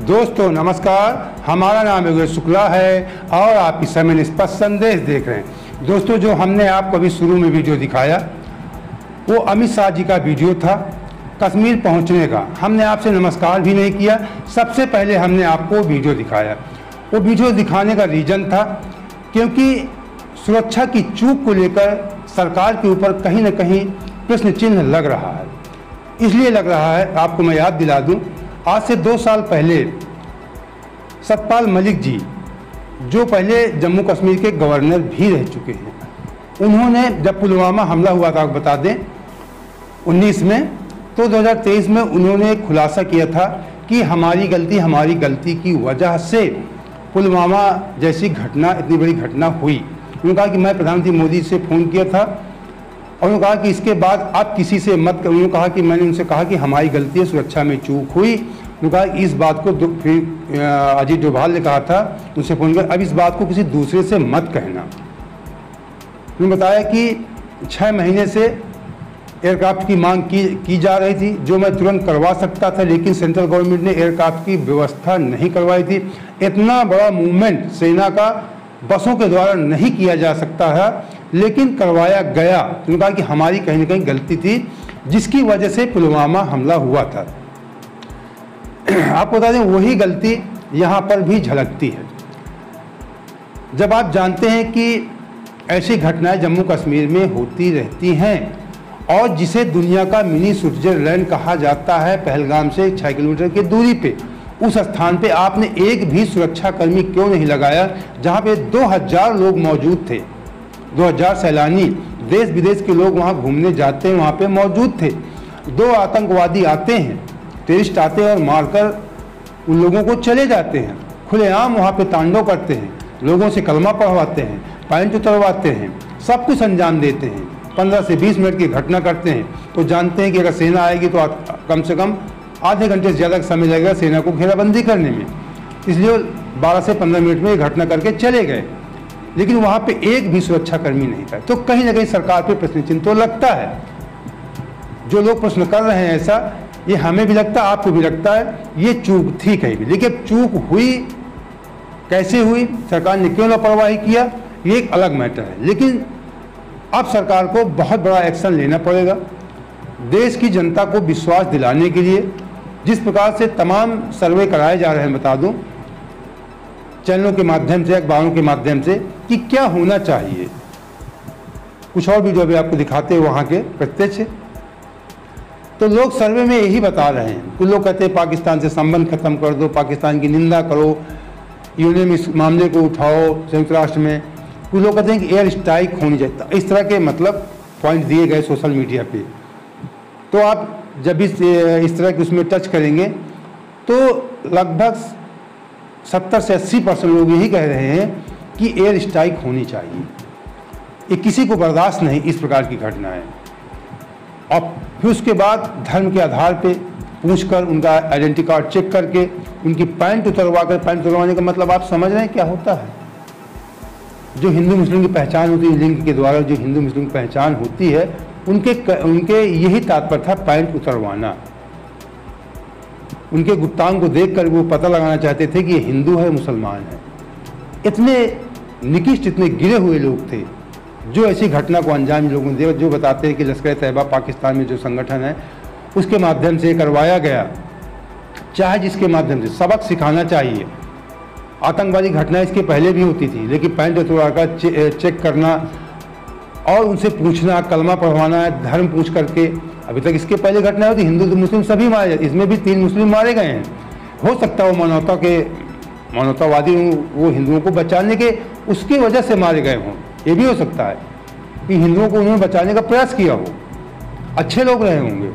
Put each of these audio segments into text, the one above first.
दोस्तों नमस्कार, हमारा नाम योगेश शुक्ला है और आप इस समय निष्पक्ष संदेश देख रहे हैं। दोस्तों, जो हमने आपको अभी शुरू में वीडियो दिखाया वो अमित शाह जी का वीडियो था कश्मीर पहुंचने का। हमने आपसे नमस्कार भी नहीं किया, सबसे पहले हमने आपको वीडियो दिखाया। वो वीडियो दिखाने का रीज़न था क्योंकि सुरक्षा की चूक को लेकर सरकार के ऊपर कहीं न कहीं प्रश्न चिन्ह लग रहा है। इसलिए लग रहा है, आपको मैं याद दिला दूं, आज से 2 साल पहले सतपाल मलिक जी, जो पहले जम्मू कश्मीर के गवर्नर भी रह चुके हैं, उन्होंने जब पुलवामा हमला हुआ था, बता दें 19 में, तो 2023 में उन्होंने खुलासा किया था कि हमारी गलती की वजह से पुलवामा जैसी घटना, इतनी बड़ी घटना हुई। उन्होंने कहा कि मैं प्रधानमंत्री मोदी से फ़ोन किया था और उन्होंने कहा कि इसके बाद आप किसी से मत। उन्होंने कहा कि मैंने उनसे कहा कि हमारी गलती है, सुरक्षा में चूक हुई। उन्होंने कहा इस बात को फिर अजीत डोभाल ने कहा था, उनसे फ़ोन कर, अब इस बात को किसी दूसरे से मत कहना। उन्होंने बताया कि 6 महीने से एयरक्राफ्ट की मांग की जा रही थी, जो मैं तुरंत करवा सकता था, लेकिन सेंट्रल गवर्नमेंट ने एयरक्राफ्ट की व्यवस्था नहीं करवाई थी। इतना बड़ा मूवमेंट सेना का बसों के द्वारा नहीं किया जा सकता है, लेकिन करवाया गया। उन्होंने कहा कि हमारी कहीं न कहीं गलती थी, जिसकी वजह से पुलवामा हमला हुआ था। आपको बता दें, वही गलती यहाँ पर भी झलकती है। जब आप जानते हैं कि ऐसी घटनाएं जम्मू कश्मीर में होती रहती हैं और जिसे दुनिया का मिनी स्विट्जरलैंड कहा जाता है, पहलगाम से 6 किलोमीटर की दूरी पे, उस स्थान पे आपने एक भी सुरक्षाकर्मी क्यों नहीं लगाया, जहाँ पे 2000 लोग मौजूद थे। 2000 सैलानी, देश विदेश के लोग वहाँ घूमने जाते हैं, वहाँ पे मौजूद थे। 2 आतंकवादी आते हैं, टेररिस्ट आते हैं और मारकर उन लोगों को चले जाते हैं। खुलेआम वहाँ पे तांडव करते हैं, लोगों से कलमा पढ़वाते हैं, पैंट उतरवाते हैं, सब कुछ अंजाम देते हैं। 15 से 20 मिनट की घटना करते हैं, तो जानते हैं कि अगर सेना आएगी तो कम से कम आधे घंटे से ज़्यादा समय लगेगा सेना को घेराबंदी करने में। इसलिए 12 से 15 मिनट में ये घटना करके चले गए, लेकिन वहाँ पे एक भी सुरक्षाकर्मी नहीं था। तो कहीं ना कहीं सरकार पे प्रश्न चिन्ह तो लगता है। जो लोग प्रश्न कर रहे हैं ऐसा, ये हमें भी लगता है, आपको भी लगता है, ये चूक थी कहीं भी। लेकिन चूक हुई, कैसे हुई, सरकार ने क्यों लापरवाही किया, ये एक अलग मैटर है। लेकिन अब सरकार को बहुत बड़ा एक्शन लेना पड़ेगा। देश की जनता को विश्वास दिलाने के लिए जिस प्रकार से तमाम सर्वे कराए जा रहे हैं, बता दूं, चैनलों के माध्यम से, अखबारों के माध्यम से, कि क्या होना चाहिए। कुछ और वीडियो भी आपको दिखाते हैं वहाँ के प्रत्यक्ष। तो लोग सर्वे में यही बता रहे हैं। कुछ लोग कहते हैं पाकिस्तान से संबंध खत्म कर दो, पाकिस्तान की निंदा करो, यूएन इस मामले को उठाओ संयुक्त राष्ट्र में। कुछ लोग कहते हैं कि एयर स्ट्राइक होनी चाहिए। इस तरह के मतलब पॉइंट दिए गए सोशल मीडिया पे। तो आप जब इस तरह के उसमें टच करेंगे तो लगभग 70 से 80% लोग यही कह रहे हैं कि एयर स्ट्राइक होनी चाहिए। ये किसी को बर्दाश्त नहीं इस प्रकार की घटनाएं। और फिर उसके बाद धर्म के आधार पे पूछकर, उनका आइडेंटिटी कार्ड चेक करके, उनकी पैंट उतरवाने का मतलब आप समझ रहे हैं क्या होता है। जो हिंदू मुस्लिम की पहचान होती है, लिंग के द्वारा जो हिंदू मुस्लिम की पहचान होती है, उनके यही तात्पर्य था पैंट उतरवाना। उनके गुप्तांग को देखकर वो पता लगाना चाहते थे कि ये हिंदू है, मुसलमान है। इतने निकृष्ट, इतने गिरे हुए लोग थे जो ऐसी घटना को अंजाम लोगों ने, जो बताते हैं कि लश्कर तैयबा पाकिस्तान में जो संगठन है उसके माध्यम से करवाया गया। चाहे जिसके माध्यम से सबक सिखाना चाहिए। आतंकवादी घटना इसके पहले भी होती थी, लेकिन पैंट उतरवाकर चेक करना और उनसे पूछना, कलमा पढ़वाना, धर्म पूछ करके। अभी तक इसके पहले घटना होती, हिंदू तो मुस्लिम सभी मारे जाते, इसमें भी 3 मुस्लिम मारे गए हैं। हो सकता है वो मानवतावादी वो हिंदुओं को बचाने के उसकी वजह से मारे गए हों। ये भी हो सकता है कि हिंदुओं को उन्होंने बचाने का प्रयास किया हो। अच्छे लोग रहे होंगे,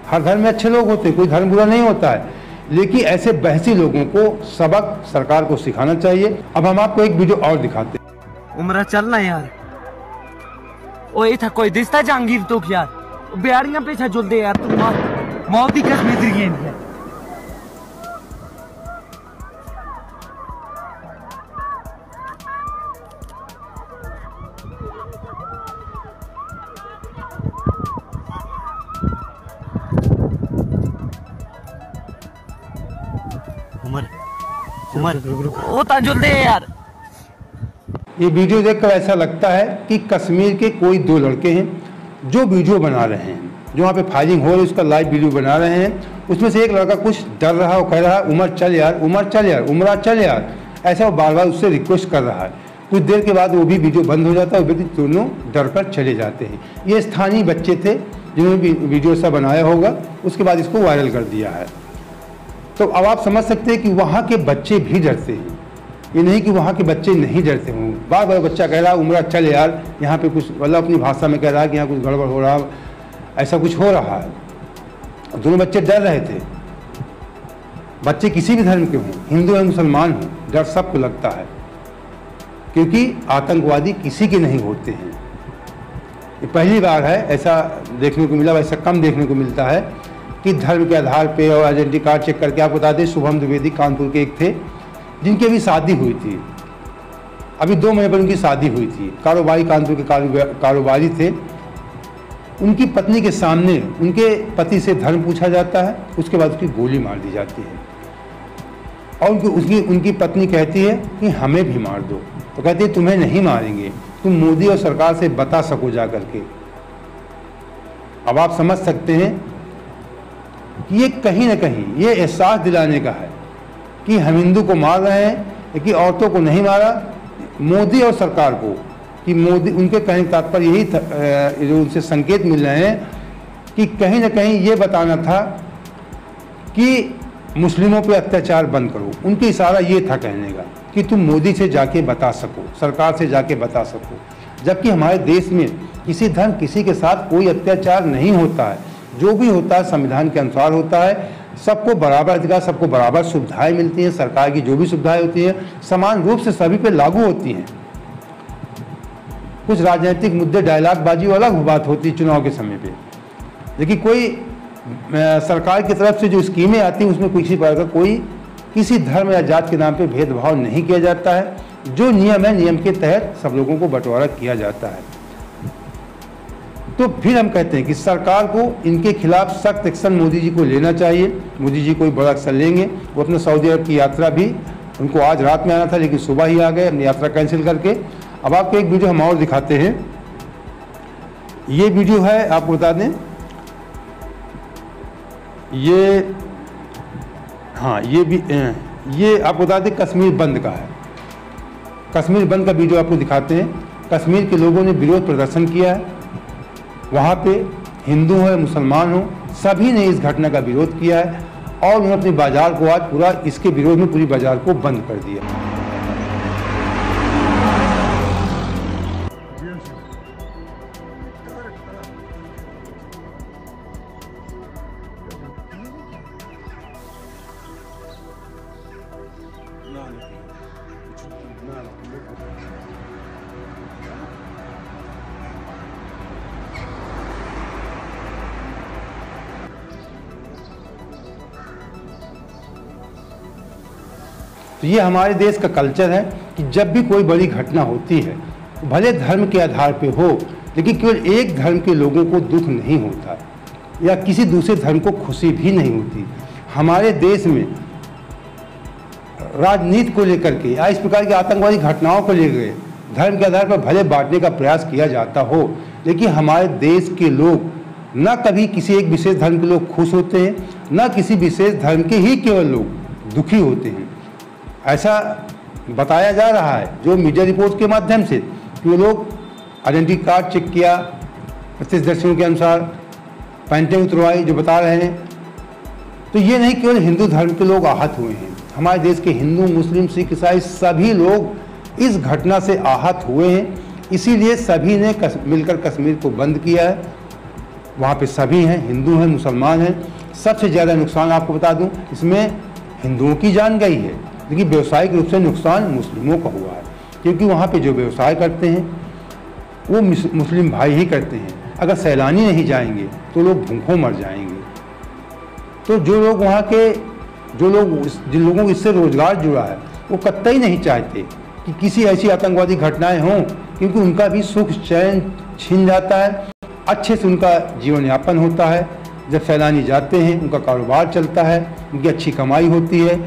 हर धर्म में अच्छे लोग होते हैं, कोई धर्म बुरा नहीं होता है। लेकिन ऐसे बहसी लोगों को सबक सरकार को सिखाना चाहिए। अब हम आपको एक वीडियो और दिखाते हैं। उम्र चलना यार, ओ ये था कोई दिसता जहांगीर तो यार, बिहारियां पीछे जुलते यार, तुम मौत ही कश्मीर है। उमर वो ताजुल दे यार। ये वीडियो देखकर ऐसा लगता है कि कश्मीर के कोई दो लड़के हैं जो वीडियो बना रहे हैं, जो वहाँ पे फायरिंग हो रही है उसका लाइव वीडियो बना रहे हैं। उसमें से एक लड़का कुछ डर रहा है, वो कह रहा है उमर चल यार, उमर चल यार, उमरा चल यार, ऐसा वो बार बार उससे रिक्वेस्ट कर रहा है। कुछ देर के बाद वो भी वीडियो बंद हो जाता है, वो भी दोनों डर कर चले जाते हैं। ये स्थानीय बच्चे थे जिन्होंने वीडियो सा बनाया होगा, उसके बाद इसको वायरल कर दिया है। तो अब आप समझ सकते हैं कि वहाँ के बच्चे भी डरते हैं, ये नहीं कि वहाँ के बच्चे नहीं डरते हों। बार बार बच्चा कह रहा है उमरा चल यार, यहाँ पे कुछ मतलब अपनी भाषा में कह रहा है कि यहाँ कुछ गड़बड़ हो रहा, ऐसा कुछ हो रहा है। दोनों बच्चे डर रहे थे। बच्चे किसी भी धर्म के हों, हिंदू या मुसलमान हों, डर सबको लगता है, क्योंकि आतंकवादी किसी के नहीं होते हैं। ये पहली बार है ऐसा देखने को मिला, वैसा कम देखने को मिलता है कि धर्म के आधार पे और आइडेंटिटी कार्ड चेक करके। आप बता दें शुभम द्विवेदी कानपुर के एक थे जिनकी अभी शादी हुई थी, अभी 2 महीने पर उनकी शादी हुई थी। कारोबारी, कानपुर के कारोबारी थे। उनकी पत्नी के सामने उनके पति से धर्म पूछा जाता है, उसके बाद उसकी गोली मार दी जाती है और उनकी पत्नी कहती है कि हमें भी मार दो। तो कहती है तुम्हें नहीं मारेंगे, तुम मोदी और सरकार से बता सको जा करके। अब आप समझ सकते हैं कि ये कहीं ना कहीं ये एहसास दिलाने का है कि हम हिंदू को मार रहे हैं कि औरतों को नहीं मारा, मोदी और सरकार को, कि मोदी, उनके कहने का तात्पर्य यही था, जो उनसे संकेत मिल रहे हैं कि कहीं ना कहीं ये बताना था कि मुस्लिमों पे अत्याचार बंद करो। उनके इशारा ये था कहने का कि तुम मोदी से जाके बता सको, सरकार से जाके बता सको। जबकि हमारे देश में किसी धर्म किसी के साथ कोई अत्याचार नहीं होता है, जो भी होता है संविधान के अनुसार होता है। सबको बराबर अधिकार, सबको बराबर सुविधाएं मिलती हैं। सरकार की जो भी सुविधाएं होती हैं समान रूप से सभी पे लागू होती हैं। कुछ राजनीतिक मुद्दे, डायलॉगबाजी अलग बात होती है चुनाव के समय पे, लेकिन कोई सरकार की तरफ से जो स्कीमें आती हैं उसमें किसी प्रकार का कोई किसी धर्म या जात के नाम पे भेदभाव नहीं किया जाता है। जो नियम है नियम के तहत सब लोगों को बंटवारा किया जाता है। तो फिर हम कहते हैं कि सरकार को इनके खिलाफ सख्त एक्शन मोदी जी को लेना चाहिए। मोदी जी कोई बड़ा एक्शन लेंगे। वो अपने सऊदी अरब की यात्रा भी, उनको आज रात में आना था लेकिन सुबह ही आ गए अपनी यात्रा कैंसिल करके। अब आपको एक वीडियो हम और दिखाते हैं। ये वीडियो है, आपको बता दें, ये आपको बता दें कश्मीर बंद का है। कश्मीर बंद का वीडियो आपको दिखाते हैं। कश्मीर के लोगों ने विरोध प्रदर्शन किया है। वहाँ पे हिंदू हो या मुसलमान हो, सभी ने इस घटना का विरोध किया है और उन्होंने अपने बाजार को आज पूरा इसके विरोध में पूरी बाजार को बंद कर दिया। तो ये हमारे देश का कल्चर है कि जब भी कोई बड़ी घटना होती है, भले धर्म के आधार पे हो, लेकिन केवल एक धर्म के लोगों को दुख नहीं होता या किसी दूसरे धर्म को खुशी भी नहीं होती। हमारे देश में राजनीति को लेकर के या इस प्रकार की आतंकवादी घटनाओं को लेकर धर्म के आधार पर भले बांटने का प्रयास किया जाता हो, लेकिन हमारे देश के लोग न कभी किसी एक विशेष धर्म के लोग खुश होते हैं, न किसी विशेष धर्म के ही केवल लोग दुखी होते हैं। ऐसा बताया जा रहा है जो मीडिया रिपोर्ट के माध्यम से कि वो लोग आइडेंटिटी कार्ड चेक किया, प्रत्यक्षदर्शियों के अनुसार पैंटें उतरवाई, जो बता रहे हैं। तो ये नहीं केवल हिंदू धर्म के लोग आहत हुए हैं, हमारे देश के हिंदू, मुस्लिम, सिख, ईसाई सभी लोग इस घटना से आहत हुए हैं। इसीलिए सभी ने मिलकर कश्मीर को बंद किया है। वहाँ पे सभी हैं, हिंदू हैं, मुसलमान हैं। सबसे ज़्यादा नुकसान आपको बता दूं, इसमें हिंदुओं की जान गई है, लेकिन व्यवसायिक रूप से नुकसान मुस्लिमों का हुआ है, क्योंकि वहाँ पे जो व्यवसाय करते हैं वो मुस्लिम भाई ही करते हैं। अगर सैलानी नहीं जाएंगे तो लोग भूखों मर जाएंगे। तो जो लोग वहाँ के, जिन लोगों को इससे रोजगार जुड़ा है, वो कतई नहीं चाहते कि किसी ऐसी आतंकवादी घटनाएं हों, क्योंकि उनका भी सुख चैन छिन जाता है, अच्छे से उनका जीवन यापन होता है। जब सैलानी जाते हैं उनका कारोबार चलता है, उनकी अच्छी कमाई होती है,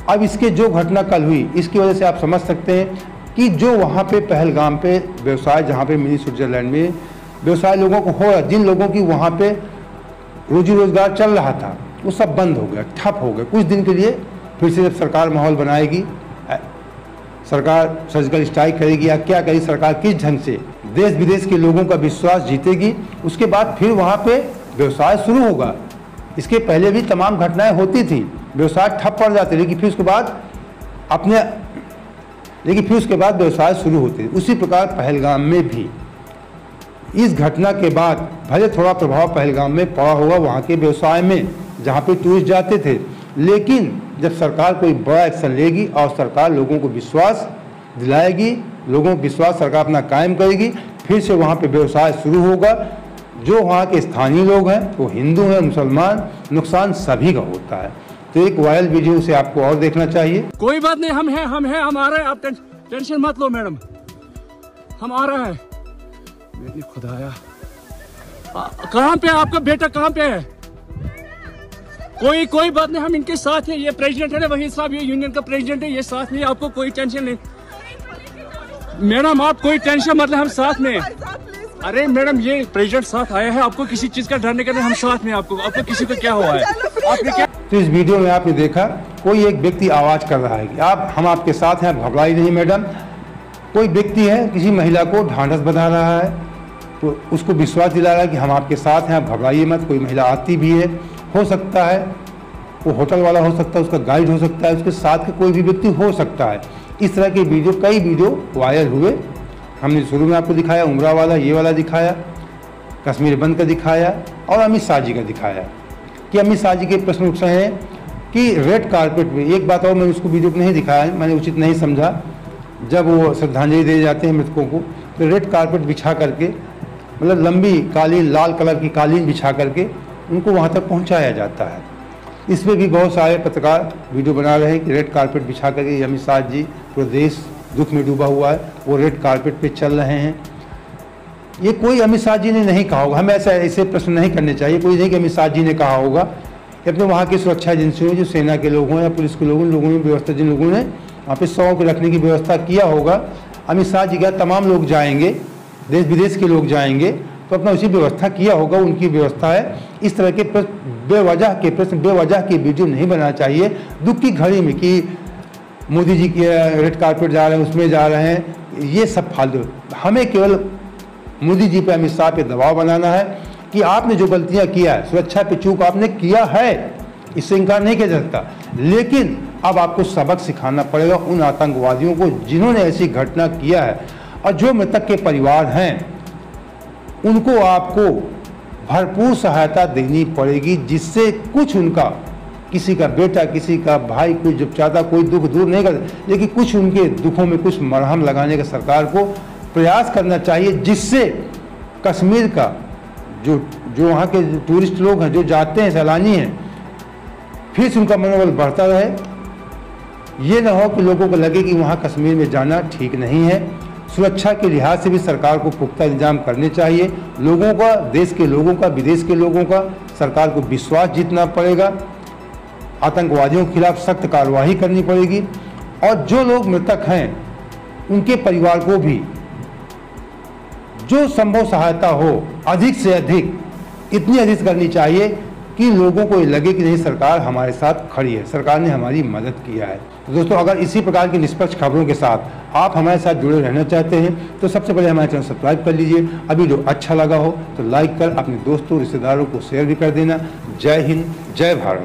अब इसके जो घटना कल हुई, इसकी वजह से आप समझ सकते हैं कि जो वहाँ पे पहलगाम पे व्यवसाय, जहाँ पे मिनी स्विट्जरलैंड में व्यवसाय लोगों को हो रहा, जिन लोगों की वहाँ पे रोजी रोजगार चल रहा था, वो सब बंद हो गया, ठप हो गया कुछ दिन के लिए। फिर से जब सरकार माहौल बनाएगी, सरकार सर्जिकल स्ट्राइक करेगी या क्या करेगी, सरकार किस ढंग से देश विदेश के लोगों का विश्वास जीतेगी, उसके बाद फिर वहाँ पे व्यवसाय शुरू होगा। इसके पहले भी तमाम घटनाएं होती थी, व्यवसाय ठप पड़ जाते, लेकिन फिर उसके बाद व्यवसाय शुरू होते। उसी प्रकार पहलगाम में भी इस घटना के बाद भले थोड़ा प्रभाव पहलगाम में पड़ा होगा वहाँ के व्यवसाय में, जहाँ पे टूरिस्ट जाते थे, लेकिन जब सरकार कोई बड़ा एक्शन लेगी और सरकार लोगों को विश्वास दिलाएगी, लोगों को विश्वास सरकार अपना कायम करेगी, फिर से वहाँ पे व्यवसाय शुरू होगा। जो वहाँ के स्थानीय लोग हैं, वो हिंदू हैं, मुसलमान, नुकसान सभी का होता है। तो एक वायरल वीडियो से आपको और देखना चाहिए। कोई बात नहीं, हम हैं, हम आ रहे हैं, आप टेंशन मत लो मैडम, हम आ रहे हैं। मेरी खुदाया, कहाँ पे आपका बेटा, कहाँ पे है? कोई बात नहीं, हम इनके साथ हैं। ये प्रेसिडेंट है ना, वही साहब, ये यूनियन का प्रेसिडेंट है, ये साथ में, आपको कोई टेंशन नहीं। मैडम आप कोई टेंशन मत ले, हम साथ में। अरे मैडम, ये प्रेसिडेंट साथ आया है, आपको किसी चीज का डरने का नहीं, हम साथ में। आपको किसी को क्या हुआ है? आपने क्या? तो इस वीडियो में आपने देखा कोई एक व्यक्ति आवाज कर रहा है कि हम आपके साथ हैं, आप घबराई नहीं मैडम। कोई व्यक्ति है, किसी महिला को ढांढस बंधा रहा है, तो उसको विश्वास दिला रहा है कि हम आपके साथ हैं, आप घबराइए मत। कोई महिला आती भी है, हो सकता है वो होटल वाला हो सकता है, उसका गाइड हो सकता है, उसके साथ के कोई भी व्यक्ति हो सकता है। इस तरह के वीडियो, कई वीडियो वायरल हुए। हमने शुरू में आपको दिखाया उमरा वाला, ये वाला दिखाया, कश्मीर बंद का दिखाया और अमित शाह जी का दिखाया कि अमित शाह जी के प्रश्न उठ रहे हैं कि रेड कारपेट में। एक बात और, मैंने उसको वीडियो को नहीं दिखाया, मैंने उचित नहीं समझा। जब वो श्रद्धांजलि दे जाते हैं मृतकों को, तो रेड कारपेट बिछा करके, मतलब लंबी कालीन, लाल कलर की कालीन बिछा करके उनको वहाँ तक पहुँचाया जाता है। इसमें भी बहुत सारे पत्रकार वीडियो बना रहे हैं कि रेड कारपेट बिछा करके अमित शाह जी, पूरा देश दुख में डूबा हुआ है, वो रेड कारपेट पे चल रहे हैं। ये कोई अमित शाह जी ने नहीं कहा होगा, हमें ऐसे प्रश्न नहीं करने चाहिए। कोई नहीं कि अमित शाह जी ने कहा होगा, अपने वहाँ की सुरक्षा एजेंसियों, जो सेना के लोग हों या पुलिस के लोगों ने व्यवस्था, जिन लोगों ने वहाँ पे शवों को रखने की व्यवस्था किया होगा, अमित शाह जी का तमाम लोग जाएंगे, देश विदेश के लोग जाएंगे, तो अपना उसी व्यवस्था किया होगा, उनकी व्यवस्था है। इस तरह के बेवजह के वीडियो नहीं बनाना चाहिए दुख की घड़ी में कि मोदी जी के रेड कारपेट जा रहे हैं, उसमें जा रहे हैं, ये सब फालतू। हमें केवल मोदी जी पे, अमित शाह पे दबाव बनाना है कि आपने जो गलतियां किया है, सुरक्षा पे चूक आपने किया है, इससे इनकार नहीं किया जा सकता, लेकिन अब आपको सबक सिखाना पड़ेगा उन आतंकवादियों को जिन्होंने ऐसी घटना किया है, और जो मृतक के परिवार हैं उनको आपको भरपूर सहायता देनी पड़ेगी, जिससे कुछ उनका, किसी का बेटा, किसी का भाई, कोई जब चाहता कोई दुख दूर नहीं कर, लेकिन कुछ उनके दुखों में कुछ मरहम लगाने का सरकार को प्रयास करना चाहिए, जिससे कश्मीर का जो वहाँ के टूरिस्ट लोग हैं, जो जाते हैं, सैलानी हैं, फिर से उनका मनोबल बढ़ता रहे। ये ना हो कि लोगों को लगे कि वहाँ कश्मीर में जाना ठीक नहीं है। सुरक्षा के लिहाज से भी सरकार को पुख्ता इंतजाम करने चाहिए। लोगों का, देश के लोगों का, विदेश के लोगों का सरकार को विश्वास जीतना पड़ेगा। आतंकवादियों के खिलाफ सख्त कार्रवाई करनी पड़ेगी, और जो लोग मृतक हैं उनके परिवार को भी जो संभव सहायता हो, अधिक से अधिक, इतनी अधिक करनी चाहिए कि लोगों को ये लगे कि नहीं, सरकार हमारे साथ खड़ी है, सरकार ने हमारी मदद किया है। तो दोस्तों, अगर इसी प्रकार की निष्पक्ष खबरों के साथ आप हमारे साथ जुड़े रहना चाहते हैं तो सबसे पहले हमारे चैनल सब्सक्राइब कर लीजिए। अभी जो अच्छा लगा हो तो लाइक कर अपने दोस्तों, रिश्तेदारों को शेयर भी कर देना। जय हिंद, जय भारत।